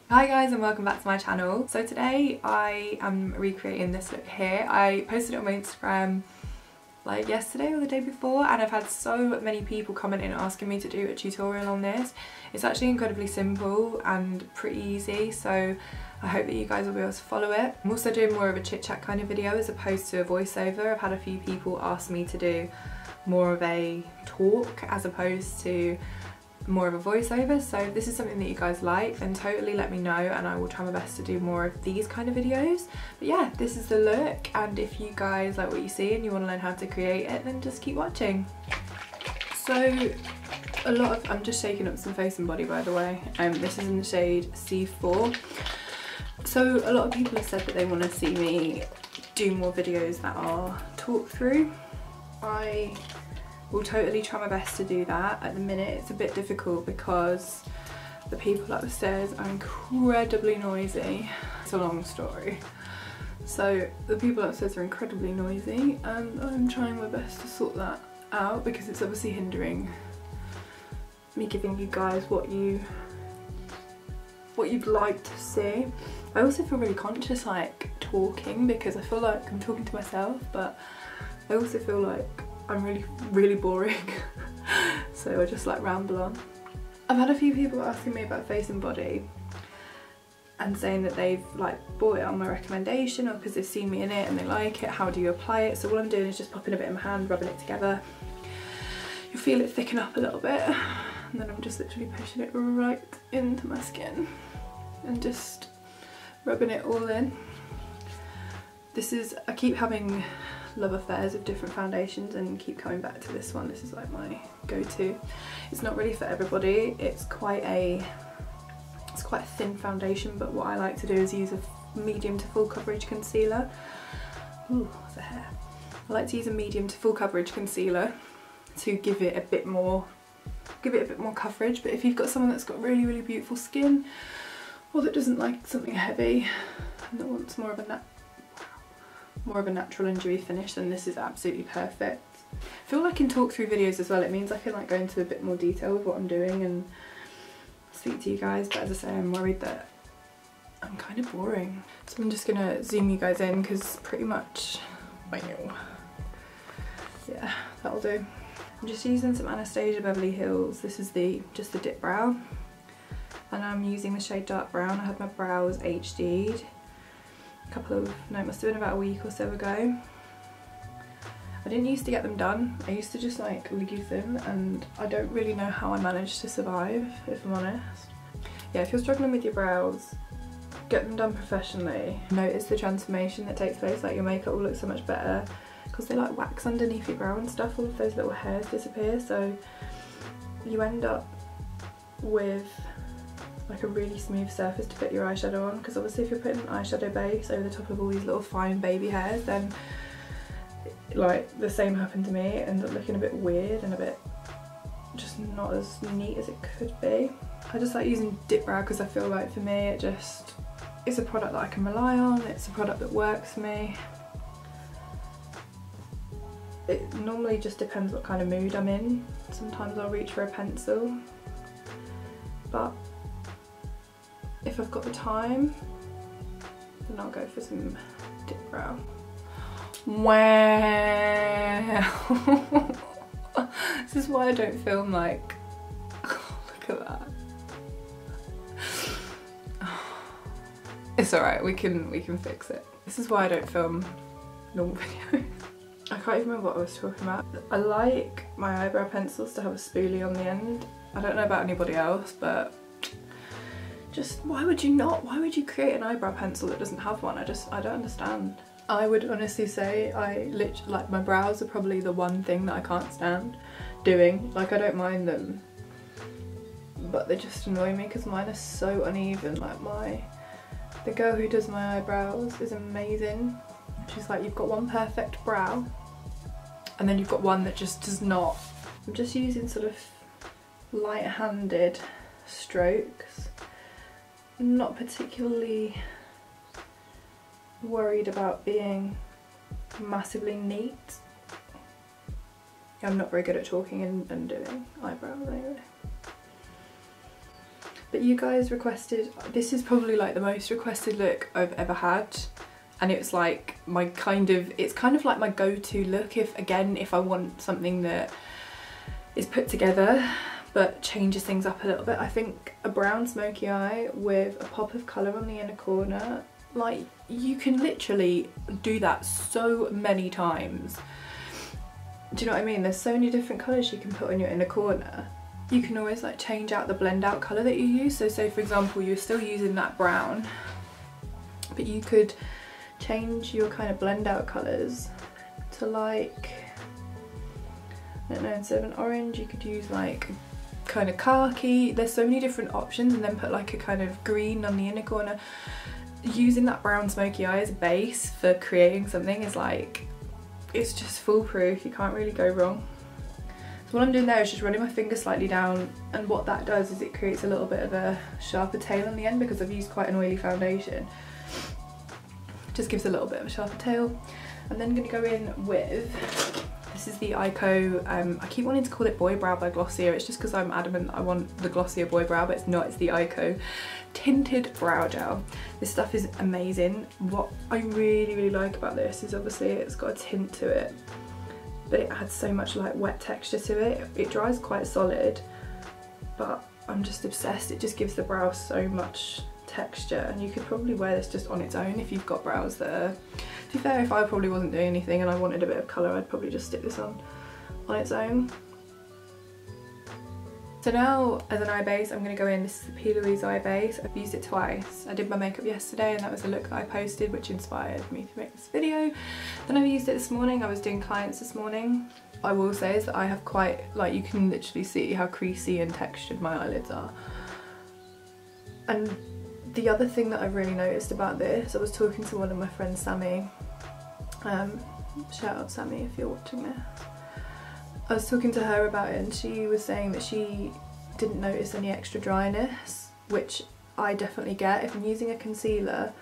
Hi guys and welcome back to my channel. So today I am recreating this look here. I posted it on my Instagram like yesterday or the day before, and I've had so many people commenting asking me to do a tutorial on this. It's actually incredibly simple and pretty easy, so I hope that you guys will be able to follow it. I'm also doing more of a chit chat kind of video as opposed to a voiceover. I've had a few people ask me to do more of a talk as opposed to more of a voiceover, so this is something that you guys like, then totally let me know and I will try my best to do more of these kind of videos. But yeah, this is the look, and if you guys like what you see and you want to learn how to create it, then just keep watching. So I'm just shaking up some face and body, by the way. This is in the shade C4. So a lot of people have said that they want to see me do more videos that are talk through. I will totally try my best to do that. At the minute it's a bit difficult because the people upstairs are incredibly noisy. It's a long story. So the people upstairs are incredibly noisy and I'm trying my best to sort that out because it's obviously hindering me giving you guys what you'd like to see. I also feel really conscious like talking because I feel like I'm talking to myself, but I also feel like I'm really boring. So I just like ramble on. I've had a few people asking me about face and body and saying that they've like bought it on my recommendation or because they've seen me in it and they like it. How do you apply it? So what I'm doing is just popping a bit in my hand, rubbing it together. You'll feel it thicken up a little bit, and then I'm just literally pushing it right into my skin and just rubbing it all in. I keep having love affairs of different foundations and keep coming back to this one. This is like my go-to. It's not really for everybody. It's quite a thin foundation, but what I like to do is use a medium to full coverage concealer. Ooh, the hair. I like to use a medium to full coverage concealer to give it a bit more coverage. But if you've got someone that's got really beautiful skin or that doesn't like something heavy and that wants more of a natural and dewy finish, then this is absolutely perfect. I feel like in talk through videos as well, it means I can like go into a bit more detail with what I'm doing and speak to you guys, but as I say, I'm worried that I'm kind of boring. So I'm just gonna zoom you guys in because pretty much, yeah, that'll do. I'm just using some Anastasia Beverly Hills. This is just the dip brow, and I'm using the shade dark brown. I had my brows HD'd it must have been about a week or so ago. I didn't used to get them done. I used to just like leave them, and I don't really know how I managed to survive, if I'm honest. Yeah, if you're struggling with your brows, get them done professionally. Notice the transformation that takes place, like your makeup will look so much better because they like wax underneath your brow and stuff. All of those little hairs disappear, so you end up with like a really smooth surface to put your eyeshadow on, because obviously if you're putting an eyeshadow base over the top of all these little fine baby hairs, then like the same happened to me. It ends up looking a bit weird and a bit just not as neat as it could be. I just like using dip brow because I feel like for me it's a product that I can rely on, it's a product that works for me. It normally just depends what kind of mood I'm in. Sometimes I'll reach for a pencil, but if I've got the time, then I'll go for some dip brow. Wow! This is why I don't film like, look at that. It's alright, we can fix it. This is why I don't film normal videos. I can't even remember what I was talking about. I like my eyebrow pencils to have a spoolie on the end. I don't know about anybody else, but just why would you not? Why would you create an eyebrow pencil that doesn't have one? I don't understand. I would honestly say like my brows are probably the one thing that I can't stand doing. Like I don't mind them, but they just annoy me because mine are so uneven. Like the girl who does my eyebrows is amazing. She's like, you've got one perfect brow and then you've got one that just does not. I'm just using sort of light-handed strokes. I'm not particularly worried about being massively neat. I'm not very good at talking and doing eyebrows anyway. But you guys requested, this is probably like the most requested look I've ever had. And it's like my kind of, it's kind of like my go-to look if I want something that is put together but changes things up a little bit. I think a brown smoky eye with a pop of colour on the inner corner, like you can literally do that so many times. Do you know what I mean? There's so many different colours you can put on your inner corner. You can always like change out the blend out colour that you use. So say for example you're still using that brown, but you could change your kind of blend out colours to like, I don't know, instead of an orange you could use like kind of khaki. There's so many different options, and then put like a kind of green on the inner corner. Using that brown smoky eye as a base for creating something is like, it's just foolproof, you can't really go wrong. So what I'm doing there is just running my finger slightly down, and what that does is it creates a little bit of a sharper tail on the end because I've used quite an oily foundation. Just gives a little bit of a sharper tail. I'm then going to go in with, this is the Eyeko, I keep wanting to call it Boy Brow by Glossier, it's just because I'm adamant that I want the Glossier Boy Brow, but it's not, it's the Eyeko Tinted Brow Gel. This stuff is amazing. What I really like about this is obviously it's got a tint to it, but it adds so much like wet texture to it. It dries quite solid, but I'm just obsessed. It just gives the brow so much texture, and you could probably wear this just on its own if you've got brows that are, to be fair, if I probably wasn't doing anything and I wanted a bit of colour, I'd probably just stick this on its own. So now as an eye base I'm going to go in, this is the P. Louise eye base. I've used it twice. I did my makeup yesterday and that was the look that I posted, which inspired me to make this video. Then I've used it this morning, I was doing clients this morning. I will say is that I have quite, like you can literally see how creasy and textured my eyelids are. And the other thing that I've really noticed about this, I was talking to one of my friends, Sammy. Shout out Sammy if you're watching this. I was talking to her about it and she was saying that she didn't notice any extra dryness, which I definitely get. If I'm using a concealer,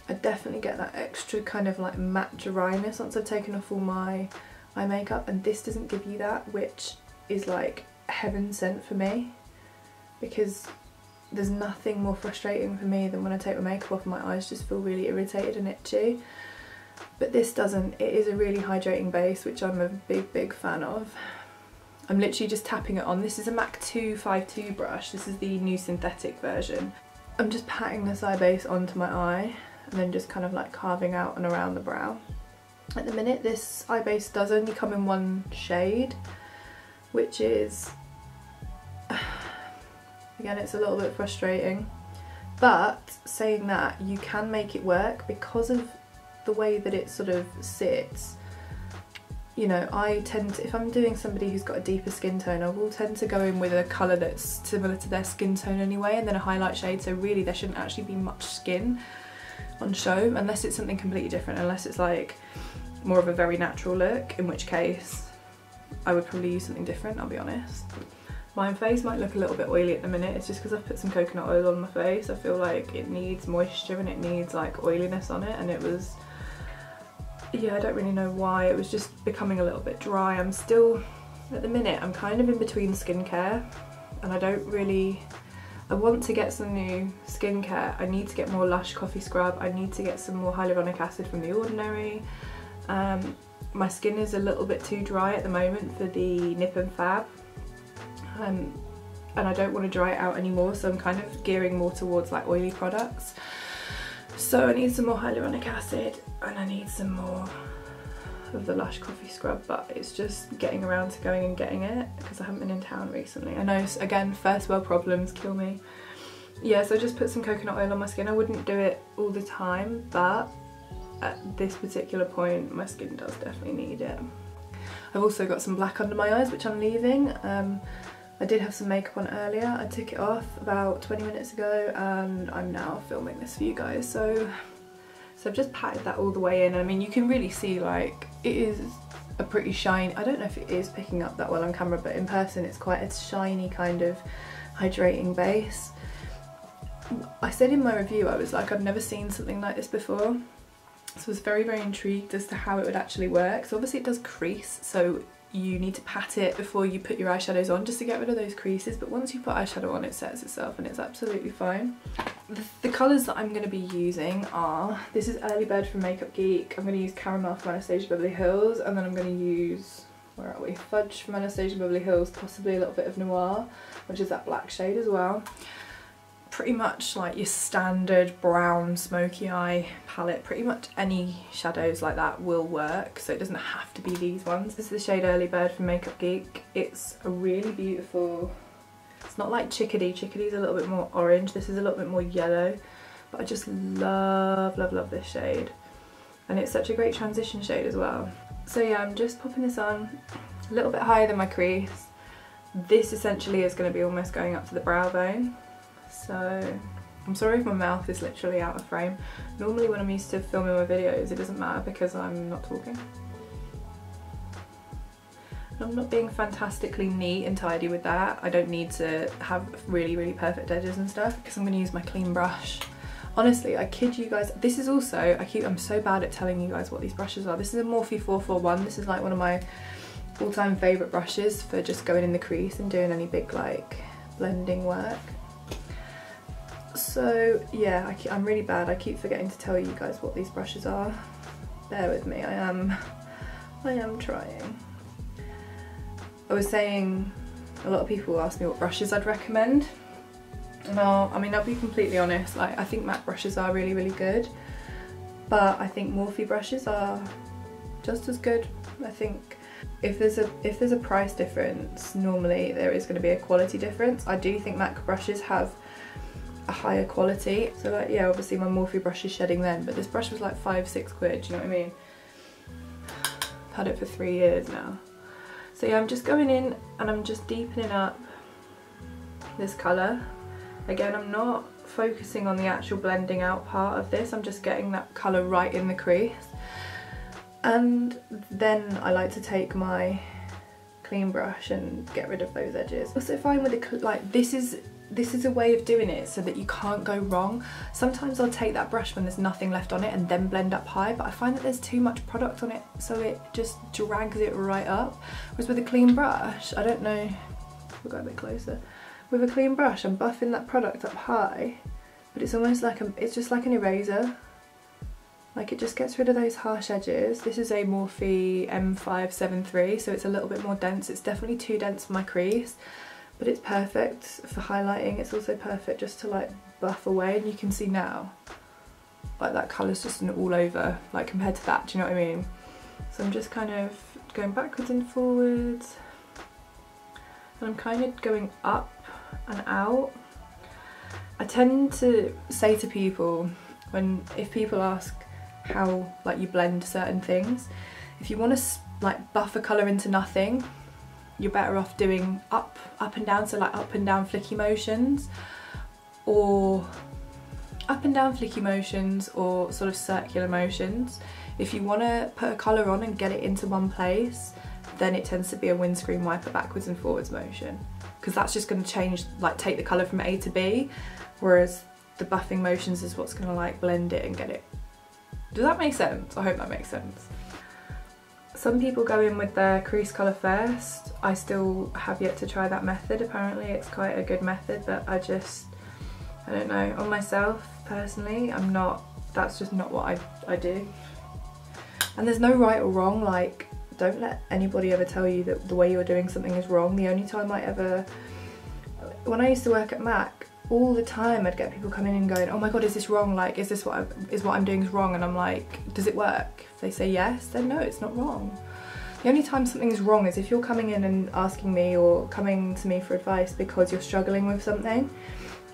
I definitely get that extra kind of like matte dryness once I've taken off all my eye makeup, and this doesn't give you that, which is like heaven sent for me, because there's nothing more frustrating for me than when I take my makeup off and my eyes just feel really irritated and itchy. But this doesn't. It is a really hydrating base, which I'm a big fan of. I'm literally just tapping it on. This is a MAC 252 brush. This is the new synthetic version. I'm just patting this eye base onto my eye and then just kind of like carving out and around the brow. At the minute this eye base does only come in one shade, which is, again, it's a little bit frustrating. But saying that, you can make it work because of the way that it sort of sits. You know, I tend to, if I'm doing somebody who's got a deeper skin tone, I will tend to go in with a colour that's similar to their skin tone anyway, and then a highlight shade, so really there shouldn't actually be much skin on show, unless it's something completely different, unless it's like more of a very natural look, in which case I would probably use something different, I'll be honest. My face might look a little bit oily at the minute, it's just because I've put some coconut oil on my face. I feel like it needs moisture and it needs like oiliness on it, and it was, yeah, I don't really know why, it was just becoming a little bit dry. I'm still, at the minute, I'm kind of in between skincare, and I don't really, I want to get some new skincare. I need to get more Lush coffee scrub, I need to get some more hyaluronic acid from The Ordinary. My skin is a little bit too dry at the moment for the Nip and Fab, and I don't want to dry it out anymore, so I'm kind of gearing more towards like oily products. So I need some more hyaluronic acid and I need some more of the Lush coffee scrub, but it's just getting around to going and getting it because I haven't been in town recently. I know, again, first world problems kill me. Yeah, so I just put some coconut oil on my skin. I wouldn't do it all the time, but at this particular point my skin does definitely need it. I've also got some black under my eyes, which I'm leaving. I did have some makeup on earlier, I took it off about 20 minutes ago and I'm now filming this for you guys. So I've just patted that all the way in. I mean, you can really see like it is a pretty shiny, I don't know if it is picking up that well on camera, but in person it's quite a shiny kind of hydrating base. I said in my review, I was like, I've never seen something like this before. So I was very intrigued as to how it would actually work. So obviously it does crease, so you need to pat it before you put your eyeshadows on just to get rid of those creases, but once you put eyeshadow on it sets itself and it's absolutely fine. The colours that I'm going to be using are, this is Early Bird from Makeup Geek, I'm going to use Caramel from Anastasia Beverly Hills, and then I'm going to use, where are we, Fudge from Anastasia Beverly Hills, possibly a little bit of Noir, which is that black shade as well. Pretty much like your standard brown smoky eye palette, pretty much any shadows like that will work, so it doesn't have to be these ones. This is the shade Early Bird from Makeup Geek. It's a really beautiful, it's not like Chickadee, Chickadee's a little bit more orange, this is a little bit more yellow, but I just love, love, love this shade. And it's such a great transition shade as well. So yeah, I'm just popping this on a little bit higher than my crease. This essentially is going to be almost going up to the brow bone. So I'm sorry if my mouth is literally out of frame. Normally when I'm used to filming my videos it doesn't matter because I'm not talking. And I'm not being fantastically neat and tidy with that. I don't need to have really, really perfect edges and stuff because I'm going to use my clean brush. Honestly, I kid you guys, this is also, I'm so bad at telling you guys what these brushes are. This is a Morphe 441. This is like one of my all-time favourite brushes for just going in the crease and doing any big like blending work. So yeah, I'm really bad. I keep forgetting to tell you guys what these brushes are. Bear with me, I am trying. I was saying a lot of people ask me what brushes I'd recommend. Well, I mean, I'll be completely honest, like I think MAC brushes are really, really good, but I think Morphe brushes are just as good. I think if there's a price difference, normally there is going to be a quality difference. I do think MAC brushes have a higher quality. So like, yeah, obviously my Morphe brush is shedding then, but this brush was like 5-6 quid, do you know what I mean? I've had it for 3 years now. So yeah, I'm just going in and I'm just deepening up this colour. Again, I'm not focusing on the actual blending out part of this, I'm just getting that colour right in the crease. And then I like to take my clean brush and get rid of those edges. Also fine with the, like, this is a way of doing it so that you can't go wrong. Sometimes I'll take that brush when there's nothing left on it and then blend up high, but I find that there's too much product on it so it just drags it right up. Whereas with a clean brush, I don't know, we'll go a bit closer. With a clean brush I'm buffing that product up high, but it's almost like it's just like an eraser. Like it just gets rid of those harsh edges. This is a Morphe M573, so it's a little bit more dense. It's definitely too dense for my crease, but it's perfect for highlighting. It's also perfect just to like buff away, and you can see now like that colour's just an all over, like compared to that, do you know what I mean? So I'm just kind of going backwards and forwards, and I'm kind of going up and out. I tend to say to people, if people ask how like you blend certain things, if you want to like buff a colour into nothing, you're better off doing up and down, so like up and down flicky motions, or up and down flicky motions or sort of circular motions. If you want to put a colour on and get it into one place, then it tends to be a windscreen wiper backwards and forwards motion, because that's just going to change, like take the colour from A to B, whereas the buffing motions is what's going to like blend it and get it. Does that make sense? I hope that makes sense. Some people go in with their crease colour first. I still have yet to try that method. Apparently it's quite a good method, but I don't know, on myself personally, that's just not what I do. And there's no right or wrong, like don't let anybody ever tell you that the way you're doing something is wrong. The only time when I used to work at MAC, all the time I'd get people coming in and going, oh my god, is this wrong? Like, is what I'm doing is wrong? And I'm like, does it work? If they say yes, then no, it's not wrong. The only time something is wrong is if you're coming in and asking me or coming to me for advice because you're struggling with something,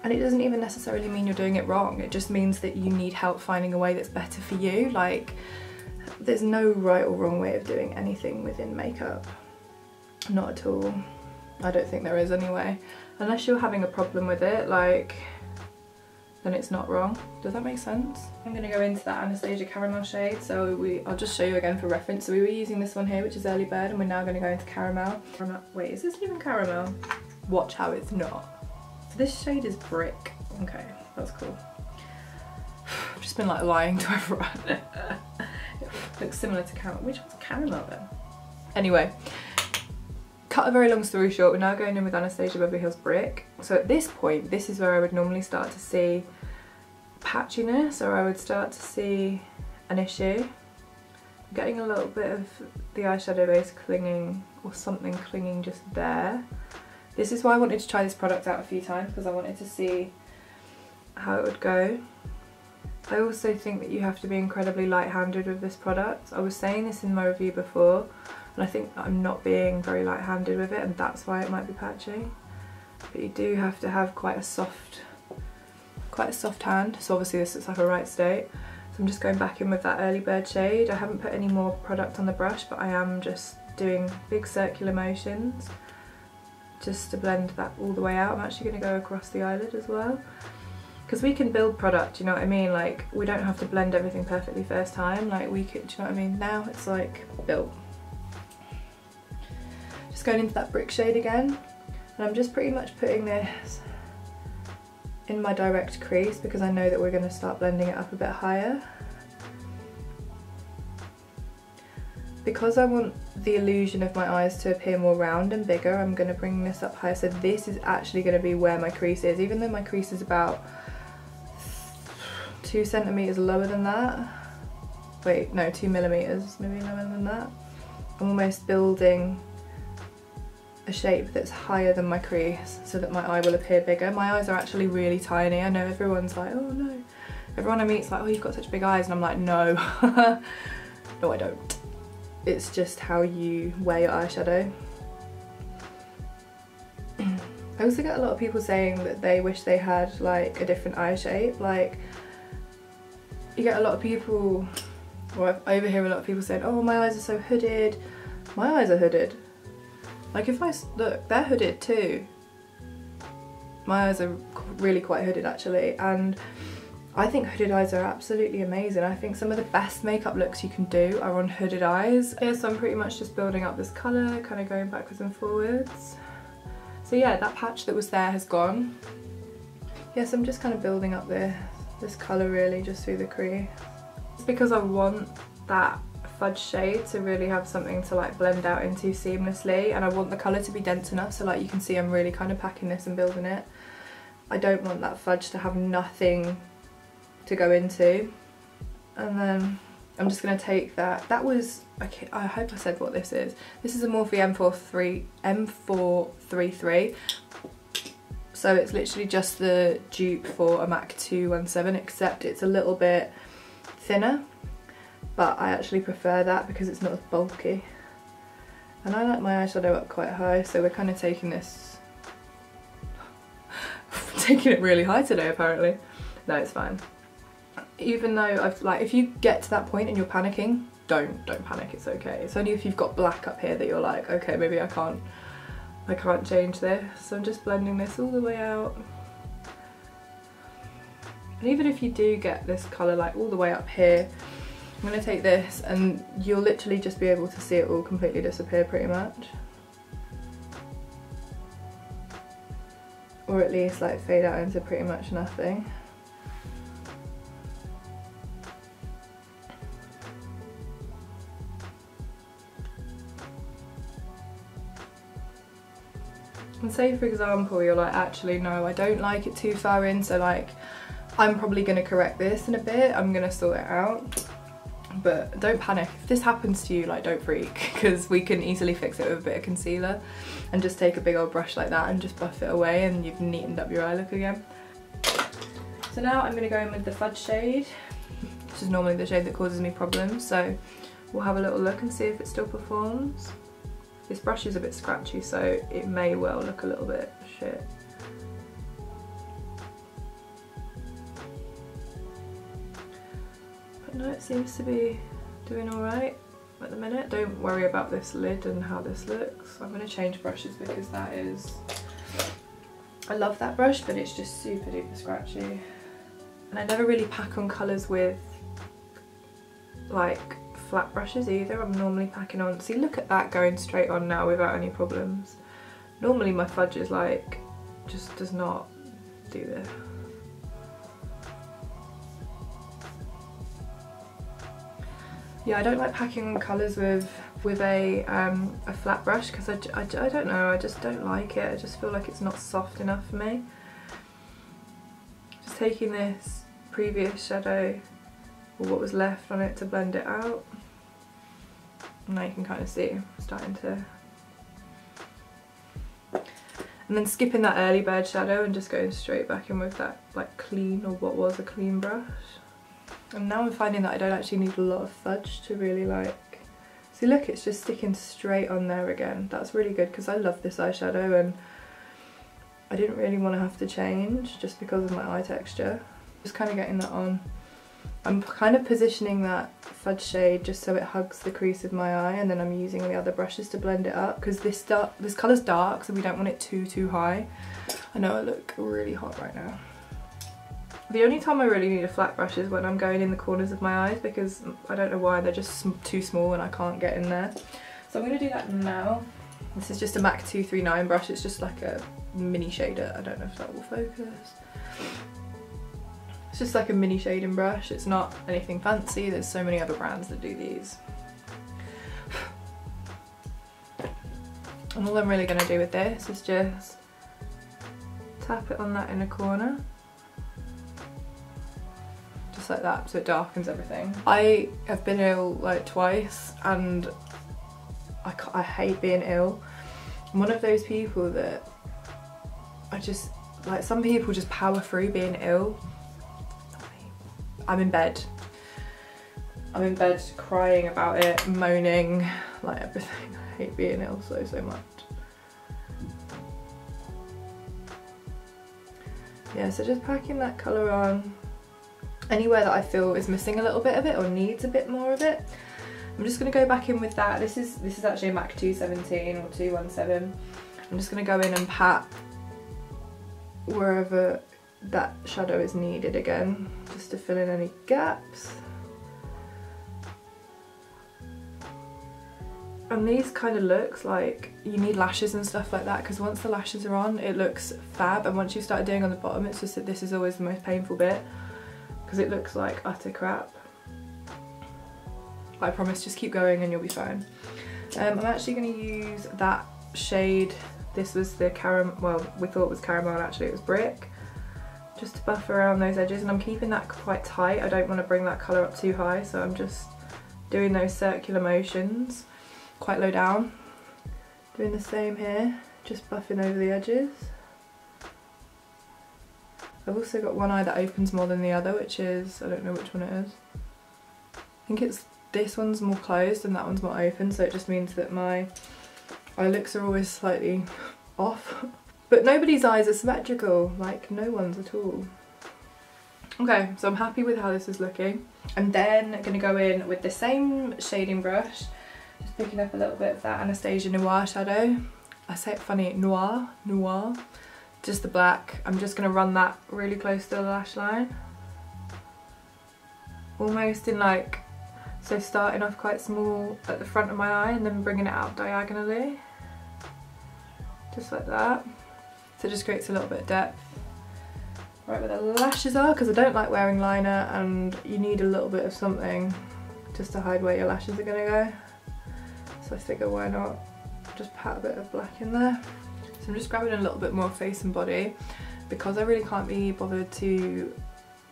and it doesn't even necessarily mean you're doing it wrong. It just means that you need help finding a way that's better for you. Like, there's no right or wrong way of doing anything within makeup. Not at all. I don't think there is anyway. Unless you're having a problem with it, like, then it's not wrong. Does that make sense? I'm gonna go into that Anastasia Caramel shade, so I'll just show you again for reference. So we were using this one here, which is Early Bird, and we're now gonna go into Caramel. Wait, is this even Caramel? Watch how it's not. So this shade is Brick. Okay, that's cool. I've just been like lying to everyone. It looks similar to Caramel. Which one's Caramel then? Anyway, cut a very long story short, we're now going in with Anastasia Beverly Hills Brick. So at this point, this is where I would normally start to see patchiness, or I would start to see an issue. I'm getting a little bit of the eyeshadow base clinging, or something clinging just there. This is why I wanted to try this product out a few times, because I wanted to see how it would go. I also think that you have to be incredibly light-handed with this product. I was saying this in my review before, and I think I'm not being very light-handed with it, and that's why it might be patchy. But you do have to have quite a soft hand. So obviously this looks like a right state. So I'm just going back in with that Early Bird shade. I haven't put any more product on the brush, but I am just doing big circular motions just to blend that all the way out. I'm actually going to go across the eyelid as well, because we can build product, you know what I mean? Like, we don't have to blend everything perfectly first time. Like, we could, do you know what I mean? Now it's like built. Just going into that Brick shade again, and I'm just pretty much putting this in my direct crease because I know that we're going to start blending it up a bit higher. Because I want the illusion of my eyes to appear more round and bigger, I'm going to bring this up higher. So this is actually going to be where my crease is, even though my crease is about 2 centimeters lower than that. Wait, no, 2 millimeters, maybe lower than that. I'm almost building a shape that's higher than my crease so that my eye will appear bigger. My eyes are actually really tiny. I know everyone's like, oh no. Everyone I meet's like, oh, you've got such big eyes, and I'm like, no. No, I don't. It's just how you wear your eyeshadow. I also get a lot of people saying that they wish they had like a different eye shape. Like, you get a lot of people, or I overhear a lot of people saying, oh, my eyes are so hooded. My eyes are hooded. Like, if I look, they're hooded too. My eyes are really quite hooded actually, and I think hooded eyes are absolutely amazing. I think some of the best makeup looks you can do are on hooded eyes. Yeah, so I'm pretty much just building up this colour, kind of going backwards and forwards. So yeah, that patch that was there has gone. Yeah, so I'm just kind of building up this colour really just through the crease. It's because I want that fudge shade to really have something to like blend out into seamlessly, and I want the colour to be dense enough so like you can see I'm really kind of packing this and building it. I don't want that fudge to have nothing to go into. And then I'm just going to take that was, okay, I hope I said what this is. This is a Morphe M433. So it's literally just the dupe for a MAC 217, except it's a little bit thinner, but I actually prefer that because it's not as bulky. And I like my eyeshadow up quite high, so we're kind of taking this, taking it really high today apparently. No, it's fine. Even though I've like, if you get to that point and you're panicking, don't panic, it's okay. It's only if you've got black up here that you're like, okay, maybe I can't change this. So I'm just blending this all the way out. And even if you do get this colour like all the way up here, I'm going to take this and you'll literally just be able to see it all completely disappear pretty much. Or at least like fade out into pretty much nothing. And say for example you're like, actually no, I don't like it too far in, so like I'm probably going to correct this in a bit, I'm going to sort it out. But don't panic. If this happens to you, like, don't freak, because we can easily fix it with a bit of concealer and just take a big old brush like that and just buff it away and you've neatened up your eye look again. So now I'm going to go in with the Fudge shade, which is normally the shade that causes me problems, so we'll have a little look and see if it still performs. This brush is a bit scratchy, so it may well look a little bit shit. But no, it seems to be doing alright at the minute. Don't worry about this lid and how this looks. I'm going to change brushes because that is... I love that brush, but it's just super duper scratchy. And I never really pack on colours with like flat brushes either. I'm normally packing on, see, look at that going straight on now without any problems. Normally my fudge is like, just does not do this. Yeah, I don't like packing on colours with a flat brush because I don't know, I just don't like it. I just feel like it's not soft enough for me. Just taking this previous shadow, or what was left on it, to blend it out. And now you can kind of see starting to... And then skipping that early bird shadow and just going straight back in with that like clean, or what was a clean brush. And now I'm finding that I don't actually need a lot of fudge to really like... See, look, it's just sticking straight on there again. That's really good because I love this eyeshadow and I didn't really want to have to change just because of my eye texture. Just kind of getting that on. I'm kind of positioning that fudge shade just so it hugs the crease of my eye, and then I'm using the other brushes to blend it up because this colour's dark, so we don't want it too high. I know I look really hot right now. The only time I really need a flat brush is when I'm going in the corners of my eyes, because I don't know why, they're just too small and I can't get in there. So I'm going to do that now. This is just a MAC 239 brush, it's just like a mini shader. I don't know if that will focus. It's just like a mini shading brush, it's not anything fancy. There's so many other brands that do these. And all I'm really going to do with this is just tap it on that inner corner. Just like that, so it darkens everything. I have been ill like twice and I hate being ill. I'm one of those people that I just, like, some people just power through being ill. I'm in bed. I'm in bed crying about it, moaning, like everything. I hate being ill so much. Yeah, so just packing that colour on. Anywhere that I feel is missing a little bit of it or needs a bit more of it, I'm just going to go back in with that. This is actually a MAC 217 or 217. I'm just going to go in and pat wherever that shadow is needed again, just to fill in any gaps. And these kind of looks like you need lashes and stuff like that, because once the lashes are on it looks fab, and once you start doing on the bottom it's just that this is always the most painful bit because it looks like utter crap. I promise, just keep going and you'll be fine. I'm actually going to use that shade. This was the caramel, well, we thought it was caramel, actually it was brick, just to buff around those edges, and I'm keeping that quite tight. I don't want to bring that colour up too high, so I'm just doing those circular motions quite low down. Doing the same here, just buffing over the edges. I've also got one eye that opens more than the other, which is, I don't know which one it is. I think it's, this one's more closed and that one's more open, so it just means that my eye looks are always slightly off. But nobody's eyes are symmetrical, like no one's at all. Okay, so I'm happy with how this is looking. I'm then going to go in with the same shading brush, just picking up a little bit of that Anastasia Noir shadow. I say it funny, noir, just the black. I'm just going to run that really close to the lash line. Almost in like, so starting off quite small at the front of my eye and then bringing it out diagonally. Just like that. So it just creates a little bit of depth. Right where the lashes are, because I don't like wearing liner and you need a little bit of something just to hide where your lashes are going to go. So I figure why not just pat a bit of black in there. So I'm just grabbing a little bit more face and body because I really can't be bothered to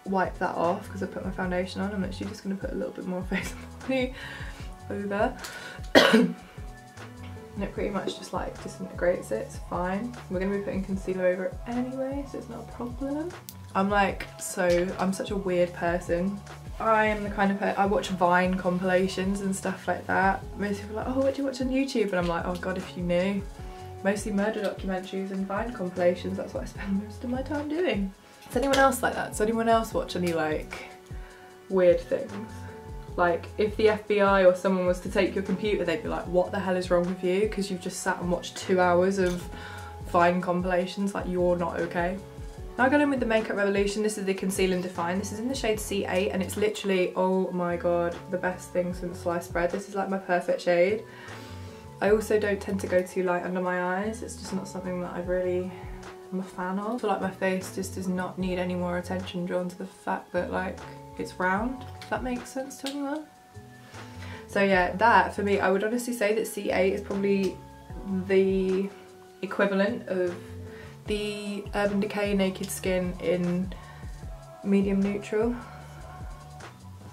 wipe that off because I put my foundation on. I'm actually just going to put a little bit more face and body over. And it pretty much just like disintegrates it, it's fine. We're going to be putting concealer over it anyway, so it's not a problem. I'm such a weird person. I am the kind of person, I watch Vine compilations and stuff like that. Most people are like, oh, what do you watch on YouTube? And I'm like, oh god, if you knew. Mostly murder documentaries and Vine compilations, that's what I spend most of my time doing. Is anyone else like that? Does anyone else watch any like weird things? Like if the FBI or someone was to take your computer, they'd be like, what the hell is wrong with you? Because you've just sat and watched 2 hours of Vine compilations, like you're not okay. Now I got in with the Makeup Revolution. This is the Conceal and Define. This is in the shade C8 and it's literally, oh my god, the best thing since sliced bread. This is like my perfect shade. I also don't tend to go too light under my eyes. It's just not something that I'm a fan of. I feel like my face just does not need any more attention drawn to the fact that like it's round, if that makes sense to anyone. So yeah, that for me, I would honestly say that C8 is probably the equivalent of the Urban Decay Naked Skin in medium neutral.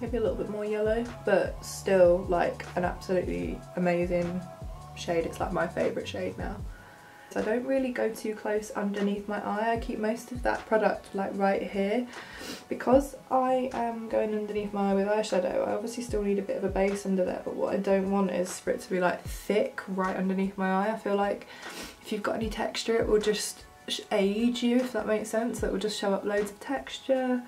Maybe a little bit more yellow, but still like an absolutely amazing shade. It's like my favourite shade now. So I don't really go too close underneath my eye. I keep most of that product like right here. Because I am going underneath my eye with eyeshadow, I obviously still need a bit of a base under there, but what I don't want is for it to be like thick right underneath my eye. I feel like if you've got any texture, it will just age you, if that makes sense. It will just show up loads of texture.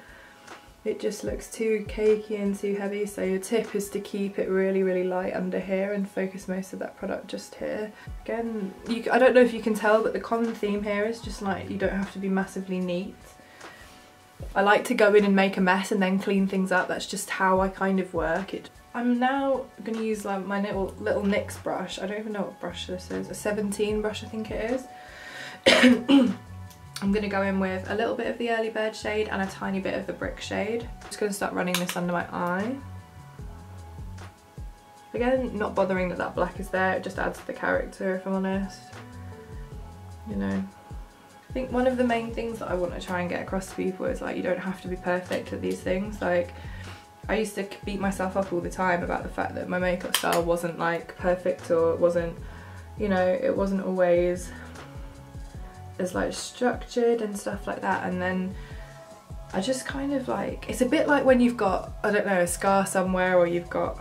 It just looks too cakey and too heavy, so your tip is to keep it really, really light under here and focus most of that product just here. Again, I don't know if you can tell, but the common theme here is just like you don't have to be massively neat. I like to go in and make a mess and then clean things up. That's just how I kind of work. I'm now going to use like my little NYX brush. I don't even know what brush this is. A 17 brush, I think it is. I'm going to go in with a little bit of the Early Bird shade and a tiny bit of the Brick shade. I'm just going to start running this under my eye. Again, not bothering that that black is there, it just adds to the character, if I'm honest. You know. I think one of the main things that I want to try and get across to people is like, you don't have to be perfect at these things. Like, I used to beat myself up all the time about the fact that my makeup style wasn't like perfect, or it wasn't, you know, it wasn't always as like structured and stuff like that. And then I just kind of like, it's a bit like when you've got, I don't know, a scar somewhere, or you've got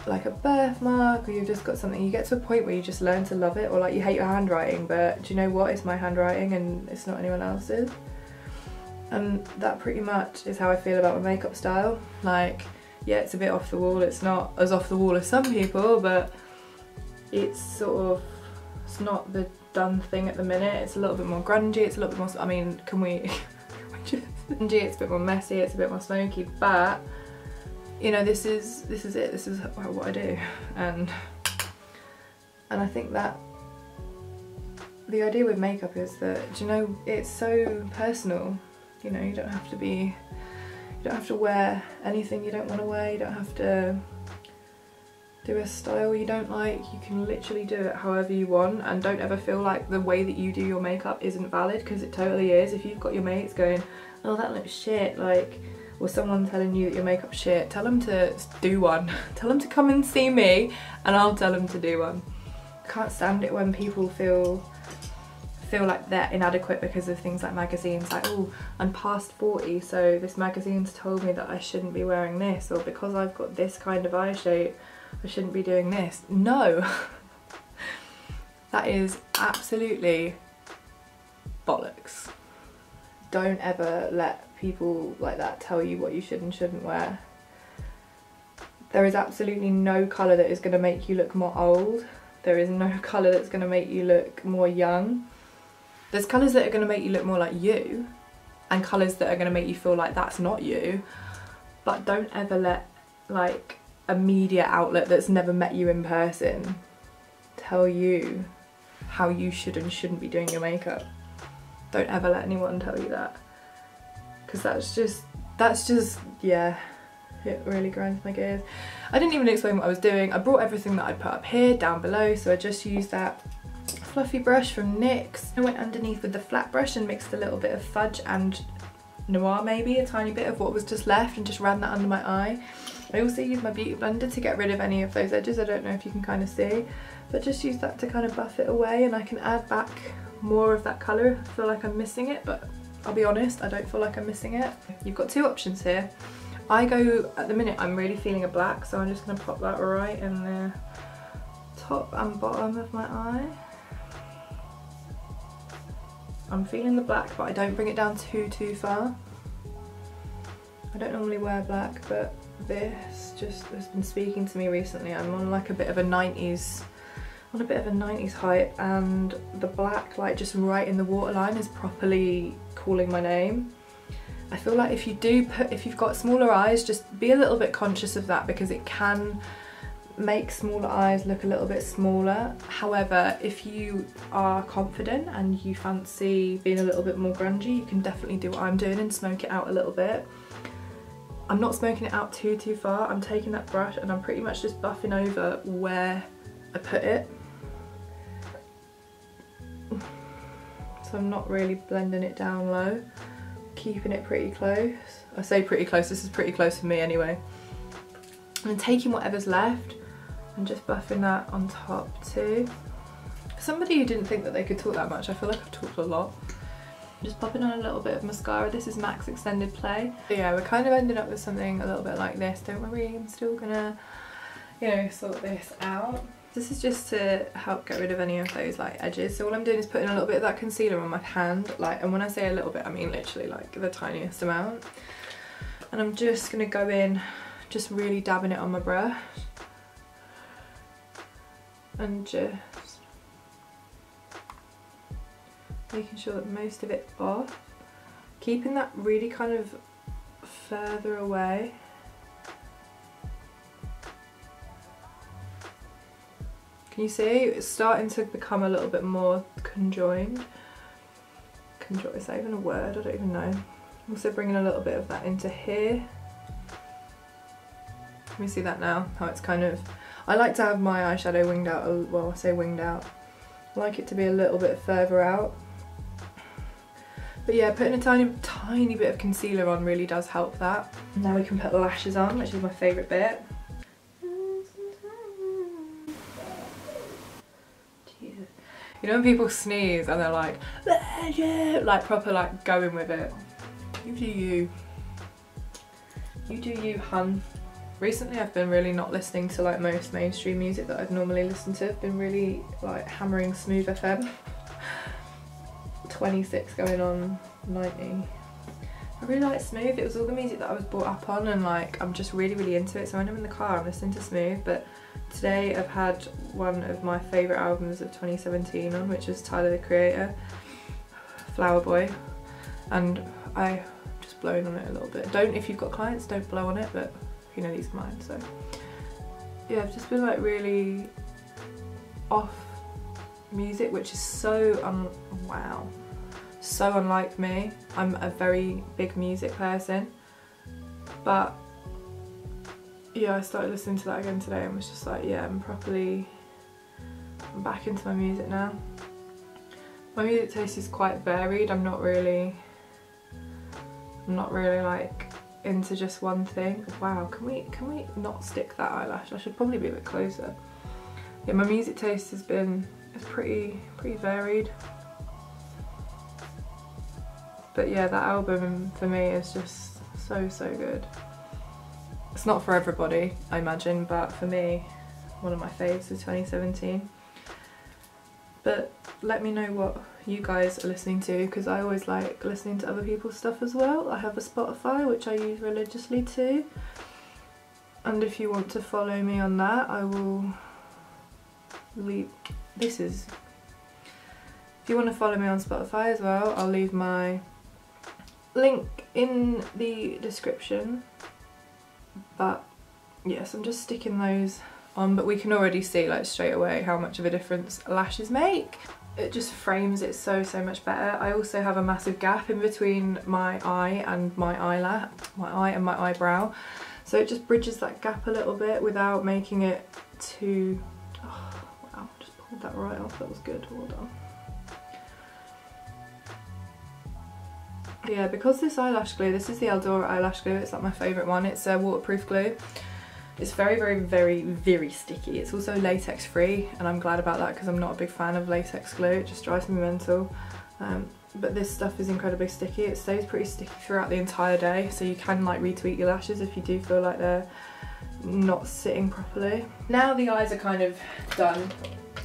like a birthmark, or you've just got something, you get to a point where you just learn to love it, or like you hate your handwriting, but do you know what, it's my handwriting and it's not anyone else's. And that pretty much is how I feel about my makeup style. Like, yeah, it's a bit off the wall, it's not as off the wall as some people, but it's sort of, it's not the done thing at the minute. It's a little bit more grungy, it's a little bit more, I mean, can we just grungy, it's a bit more messy, it's a bit more smoky, but you know, this is it, this is what I do. And I think that the idea with makeup is that, do you know, it's so personal. You know, you don't have to be, you don't have to wear anything you don't want to wear, you don't have to do a style you don't like, you can literally do it however you want, and don't ever feel like the way that you do your makeup isn't valid, because it totally is. If you've got your mates going, oh that looks shit, like, or someone telling you that your makeup's shit, tell them to do one. Tell them to come and see me and I'll tell them to do one. I can't stand it when people feel like they're inadequate because of things like magazines, like, oh, I'm past 40, so this magazine's told me that I shouldn't be wearing this, or because I've got this kind of eye shape I shouldn't be doing this. No! That is absolutely bollocks. Don't ever let people like that tell you what you should and shouldn't wear. There is absolutely no colour that is going to make you look more old. There is no colour that's going to make you look more young. There's colours that are going to make you look more like you, and colours that are going to make you feel like that's not you. But don't ever let like a media outlet that's never met you in person tell you how you should and shouldn't be doing your makeup. Don't ever let anyone tell you that, because that's just, yeah, it really grinds my gears. I didn't even explain what I was doing. I brought everything that I put up here down below, so I just used that fluffy brush from NYX. I went underneath with the flat brush and mixed a little bit of fudge and noir, maybe a tiny bit of what was just left, and just ran that under my eye. I also used my beauty blender to get rid of any of those edges. I don't know if you can kind of see, but just use that to kind of buff it away, and I can add back more of that colour. I feel like I'm missing it, but I'll be honest, I don't feel like I'm missing it. You've got two options here. I go, at the minute I'm really feeling a black, so I'm just going to pop that right in the top and bottom of my eye. I'm feeling the black, but I don't bring it down too far. I don't normally wear black, but this just has been speaking to me recently. I'm on like a bit of a 90s hype, and the black, like just right in the waterline, is properly calling my name. I feel like if you've got smaller eyes, just be a little bit conscious of that, because it can make smaller eyes look a little bit smaller. However, if you are confident and you fancy being a little bit more grungy, you can definitely do what I'm doing and smoke it out a little bit. I'm not smoking it out too far. I'm taking that brush and I'm pretty much just buffing over where I put it. So I'm not really blending it down low, keeping it pretty close. I say pretty close, this is pretty close for me anyway. And then taking whatever's left and just buffing that on top too. For somebody who didn't think that they could talk that much, I feel like I've talked a lot. Just popping on a little bit of mascara. This is MAC's Extended Play. So yeah, we're kind of ended up with something a little bit like this. Don't worry, I'm still gonna, you know, sort this out. This is just to help get rid of any of those like edges. So all I'm doing is putting a little bit of that concealer on my hand, like, and when I say a little bit, I mean literally like the tiniest amount. And I'm just gonna go in, just really dabbing it on my brush. And just making sure that most of it's off, keeping that really kind of further away. Can you see? It's starting to become a little bit more conjoined. Conjoined, is that even a word? I don't even know. I'm also bringing a little bit of that into here. Can you see that now? How it's kind of, I like to have my eyeshadow winged out, well I say winged out. I like it to be a little bit further out. But yeah, putting a tiny bit of concealer on really does help that. Now we can put lashes on, which is my favourite bit. Jesus. You know when people sneeze and they're like proper like going with it. You do you. You do you, hun. Recently I've been really not listening to like most mainstream music that I'd normally listen to. I've been really like hammering Smooth FM. 26 going on 90. I really like Smooth. It was all the music that I was brought up on, and like I'm just really into it. So when I'm in the car I'm listening to Smooth, but today I've had one of my favourite albums of 2017 on, which is Tyler the Creator, Flower Boy, and I just blowing on it a little bit. Don't, if you've got clients, don't blow on it, but you know these are mine. So yeah, I've just been like really off music, which is so wow, so unlike me. I'm a very big music person, but yeah, I started listening to that again today and was just like, yeah, I'm back into my music now. My music taste is quite varied. I'm not really like into just one thing. Wow, can we not stick that eyelash? I should probably be a bit closer. Yeah, my music taste has been, it's pretty varied. But yeah, that album for me is just so good. It's not for everybody, I imagine, but for me, one of my faves of 2017. But let me know what you guys are listening to, because I always like listening to other people's stuff as well. I have a Spotify which I use religiously too, and if you want to follow me on that, I will leave, if you want to follow me on Spotify as well, I'll leave my link in the description. But yes, I'm just sticking those on, but we can already see like straight away how much of a difference lashes make. It just frames it so much better. I also have a massive gap in between my eye and my eyelash, my eyebrow, so it just bridges that gap a little bit without making it too, oh wow, just pulled that right off, that was good, well done. Yeah, because this eyelash glue, this is the Eldora eyelash glue, it's like my favourite one. It's a waterproof glue. It's very sticky. It's also latex free, and I'm glad about that because I'm not a big fan of latex glue. It just drives me mental. But this stuff is incredibly sticky. It stays pretty sticky throughout the entire day, so you can like retweak your lashes if you do feel like they're not sitting properly. Now the eyes are kind of done.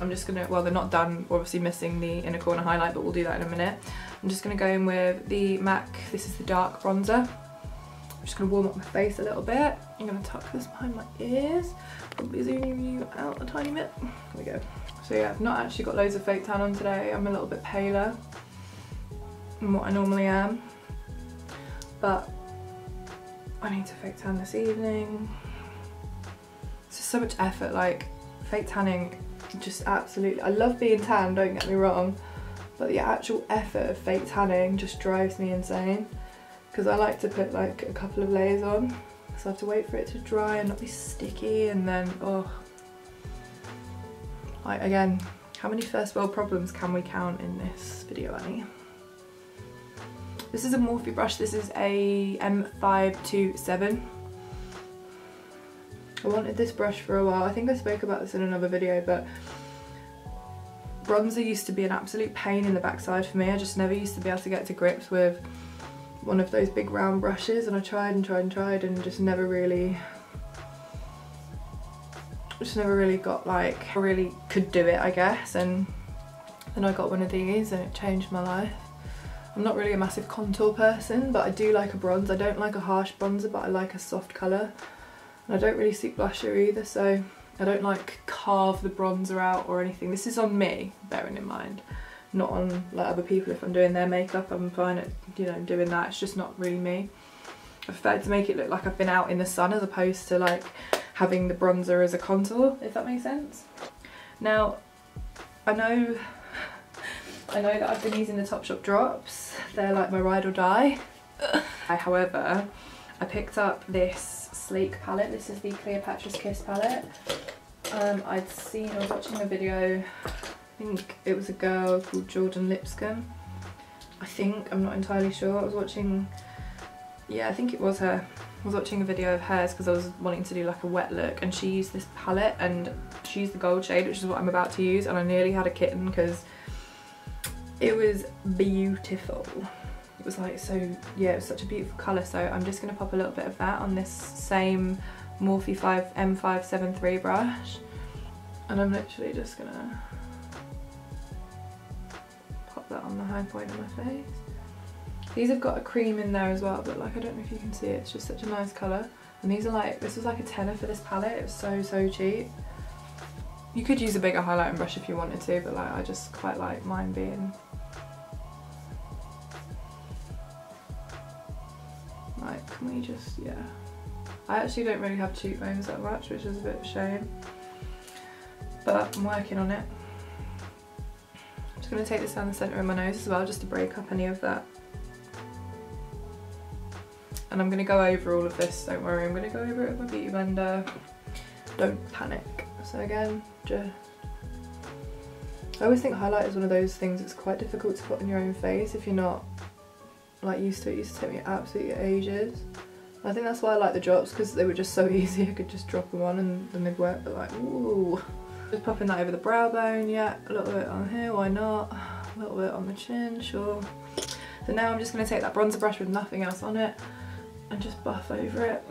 I'm just gonna, well, they're not done, obviously missing the inner corner highlight, but we'll do that in a minute. I'm just gonna go in with the MAC, this is the dark bronzer. I'm just gonna warm up my face a little bit. I'm gonna tuck this behind my ears, probably zooming you out a tiny bit. There we go. So yeah, I've not actually got loads of fake tan on today. I'm a little bit paler than what I normally am, but I need to fake tan this evening. It's just so much effort, like fake tanning, just absolutely, I love being tan, don't get me wrong, but the actual effort of fake tanning just drives me insane, because I like to put like a couple of layers on. So I have to wait for it to dry and not be sticky, and then, oh. Like, again, how many first world problems can we count in this video, Annie? This is a Morphe brush. This is a M527. I wanted this brush for a while. I think I spoke about this in another video, but bronzer used to be an absolute pain in the backside for me. I just never used to be able to get to grips with one of those big round brushes, and I tried and tried and tried and just never really got like, I really could do it, I guess. And then I got one of these and it changed my life. I'm not really a massive contour person, but I do like a bronze. I don't like a harsh bronzer, but I like a soft colour. And I don't really suit blusher either, so I don't like carve the bronzer out or anything. This is on me, bearing in mind, not on like other people. If I'm doing their makeup, I'm fine at, you know, doing that. It's just not really me. I prefer to make it look like I've been out in the sun as opposed to like having the bronzer as a contour, if that makes sense. Now, I know that I've been using the Topshop drops. They're like my ride or die. However, I picked up this sleek palette. This is the Cleopatra's Kiss palette. I was watching a video, I think it was a girl called Jordan Lipscomb. I'm not entirely sure. I was watching, yeah, I think it was her. I was watching a video of hers because I was wanting to do like a wet look, and she used this palette and she used the gold shade, which is what I'm about to use, and I nearly had a kitten because it was beautiful. It was like, so yeah, it was such a beautiful colour. So I'm just going to pop a little bit of that on this same Morphe M573 brush, and I'm literally just going to pop that on the high point of my face. These have got a cream in there as well, but like, I don't know if you can see it, it's just such a nice colour. And these are like, this was like a tenner for this palette. It was so cheap. You could use a bigger highlighting brush if you wanted to, but like, I just quite like mine being like, can we just, yeah. I actually don't really have cheekbones that much, which is a bit of a shame, but I'm working on it. I'm just going to take this down the centre of my nose as well, just to break up any of that. And I'm going to go over all of this, don't worry, I'm going to go over it with my beauty blender. Don't panic. So again, just, I always think highlight is one of those things that's quite difficult to put on your own face if you're not like used to it. It used to take me absolutely ages. I think that's why I like the drops, because they were just so easy. I could just drop them on and then they'd work, but like, ooh. Just popping that over the brow bone, yeah, a little bit on here, why not? A little bit on the chin, sure. So now I'm just going to take that bronzer brush with nothing else on it and just buff over it.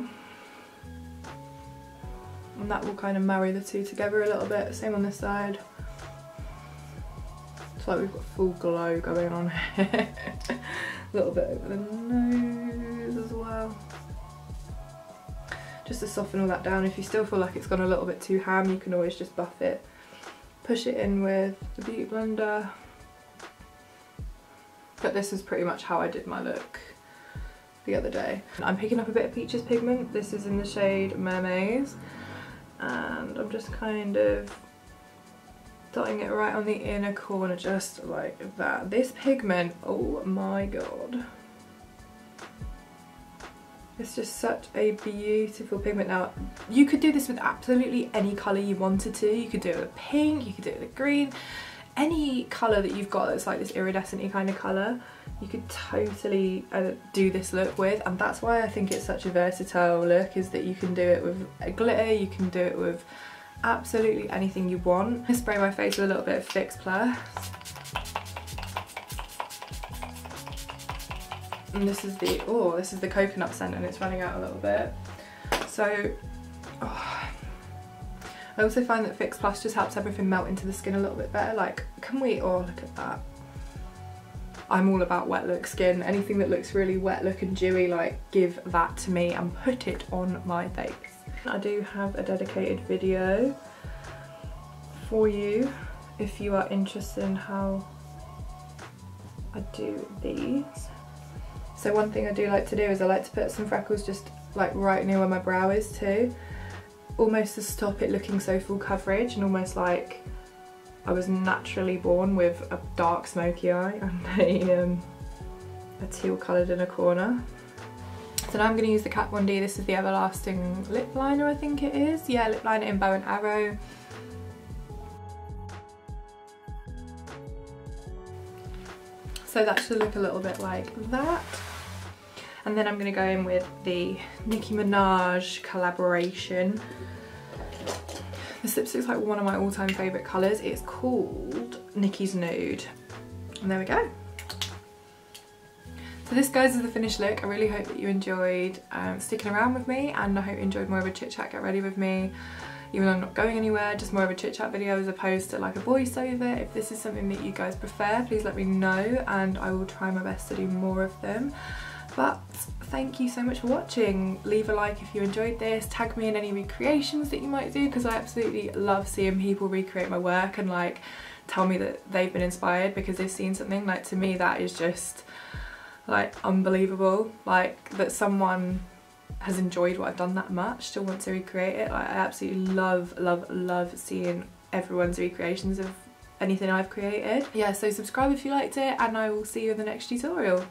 And that will kind of marry the two together a little bit. Same on this side. It's like we've got full glow going on here. A little bit over the nose as well. Just to soften all that down. If you still feel like it's gone a little bit too ham, you can always just buff it. Push it in with the beauty blender. But this is pretty much how I did my look the other day. I'm picking up a bit of Peaches pigment. This is in the shade Mermaids, and I'm just kind of dotting it right on the inner corner, just like that. This pigment, oh my god, it's just such a beautiful pigment. Now, you could do this with absolutely any colour you wanted to. You could do it with pink, you could do it with green, any colour that you've got that's like this iridescent-y kind of colour, you could totally do this look with. And that's why I think it's such a versatile look, is that you can do it with a glitter, you can do it with absolutely anything you want. I spray my face with a little bit of Fix Plus. And this is the coconut scent, and it's running out a little bit. So, I also find that Fix Plus just helps everything melt into the skin a little bit better. Like, can we, oh look at that. I'm all about wet look skin. Anything that looks really wet look and dewy, like, give that to me and put it on my face. I do have a dedicated video for you if you are interested in how I do these. So one thing I do like to do is I like to put some freckles just like right near where my brow is too, almost to stop it looking so full coverage, and almost like I was naturally born with a dark smoky eye and a teal coloured inner corner. So now I'm going to use the Kat Von D. This is the Everlasting lip liner, I think it is. Yeah, lip liner in Bow and Arrow. So that should look a little bit like that. And then I'm going to go in with the Nicki Minaj collaboration. This lipstick is like one of my all-time favourite colours. It's called Nicki's Nude. And there we go. So this, guys, is the finished look. I really hope that you enjoyed sticking around with me, and I hope you enjoyed more of a chit chat, get ready with me. Even though I'm not going anywhere, just more of a chit chat video as opposed to like a voiceover. If this is something that you guys prefer, please let me know and I will try my best to do more of them. But thank you so much for watching. Leave a like if you enjoyed this, tag me in any recreations that you might do, because I absolutely love seeing people recreate my work and like tell me that they've been inspired because they've seen something. Like, to me that is just like unbelievable, like that someone has enjoyed what I've done that much to want to recreate it. Like, I absolutely love seeing everyone's recreations of anything I've created. Yeah, so subscribe if you liked it, and I will see you in the next tutorial.